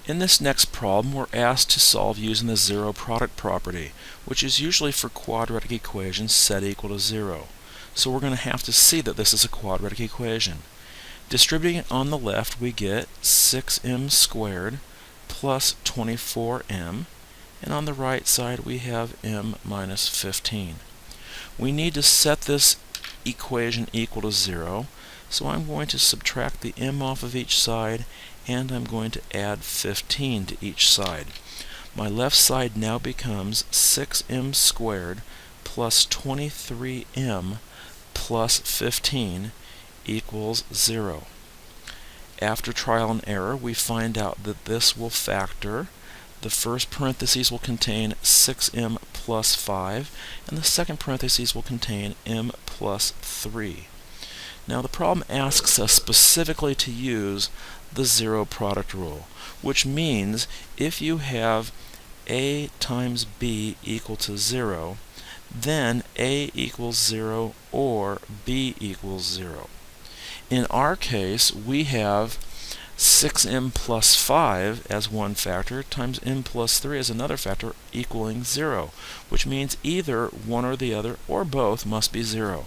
In this next problem, we're asked to solve using the zero product property, which is usually for quadratic equations set equal to 0. So we're going to have to see that this is a quadratic equation. Distributing it on the left, we get 6m squared plus 24m, and on the right side we have m minus 15. We need to set this equation equal to 0, so I'm going to subtract the m off of each side, and I'm going to add 15 to each side. My left side now becomes 6m squared plus 23m plus 15 equals 0. After trial and error, we find out that this will factor. The first parentheses will contain 6m plus 5, and the second parentheses will contain m plus 3. Now the problem asks us specifically to use the zero product rule, which means if you have a times b equal to 0, then a equals 0 or b equals 0. In our case, we have 6m plus 5 as one factor times m plus 3 as another factor equaling 0, which means either one or the other or both must be 0.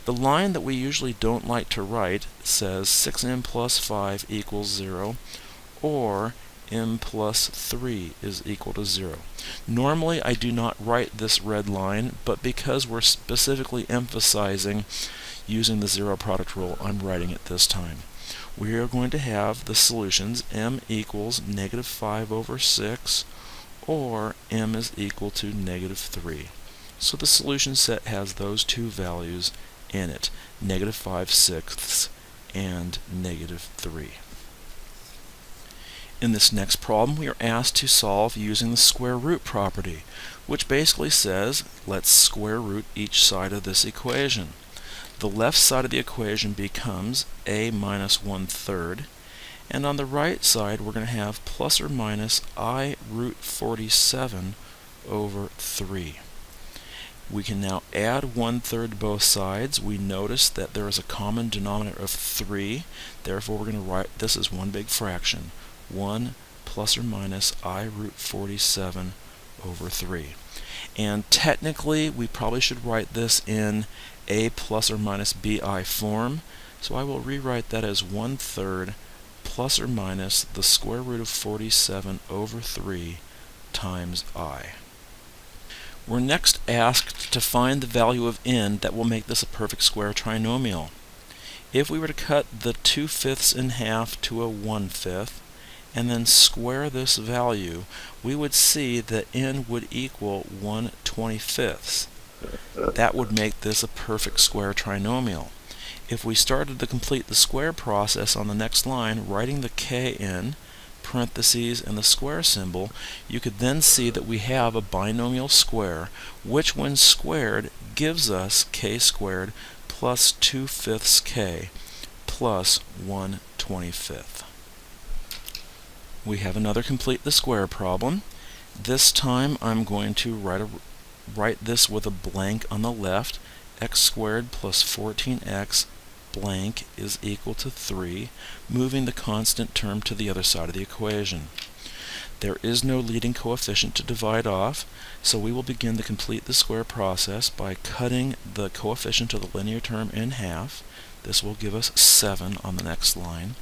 The line that we usually don't like to write says 6m plus 5 equals 0 or m plus 3 is equal to 0. Normally I do not write this red line, but because we're specifically emphasizing using the zero product rule, I'm writing it this time. We are going to have the solutions m equals negative 5 over 6 or m is equal to negative 3. So the solution set has those two values in it, negative 5/6 and negative 3. In this next problem, we are asked to solve using the square root property, which basically says let's square root each side of this equation. The left side of the equation becomes a minus 1/3, and on the right side we're going to have plus or minus I root 47 over 3. We can now add 1/3 to both sides. We notice that there is a common denominator of 3, therefore we're going to write this as one big fraction, 1 plus or minus I root 47 over 3. And technically we probably should write this in a plus or minus bi form, so I will rewrite that as 1/3 plus or minus the square root of 47 over 3 times I. We're next asked to find the value of n that will make this a perfect square trinomial. If we were to cut the 2/5 in half to a 1/5 and then square this value, we would see that n would equal 1/25. That would make this a perfect square trinomial. If we started to complete the square process on the next line, writing the k in, parentheses, and the square symbol, you could then see that we have a binomial square, which when squared gives us k squared plus 2/5 k plus 1/25. We have another complete the square problem. This time I'm going to write this with a blank on the left. X squared plus 14x blank is equal to 3, moving the constant term to the other side of the equation. There is no leading coefficient to divide off, so we will begin to complete the square process by cutting the coefficient of the linear term in half. This will give us 7 on the next line.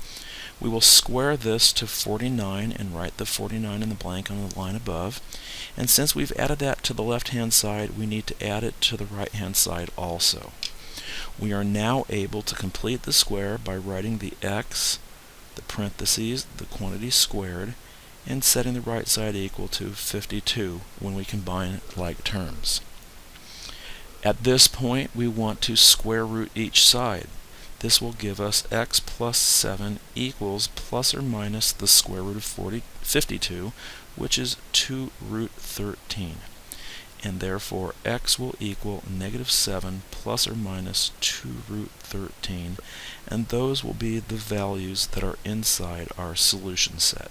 We will square this to 49 and write the 49 in the blank on the line above. And since we've added that to the left-hand side, we need to add it to the right-hand side also. We are now able to complete the square by writing the x, the parentheses, the quantity squared, and setting the right side equal to 52 when we combine like terms. At this point, we want to square root each side. This will give us x plus 7 equals plus or minus the square root of 52, which is 2 root 13. And therefore x will equal negative 7 plus or minus 2 root 13, and those will be the values that are inside our solution set.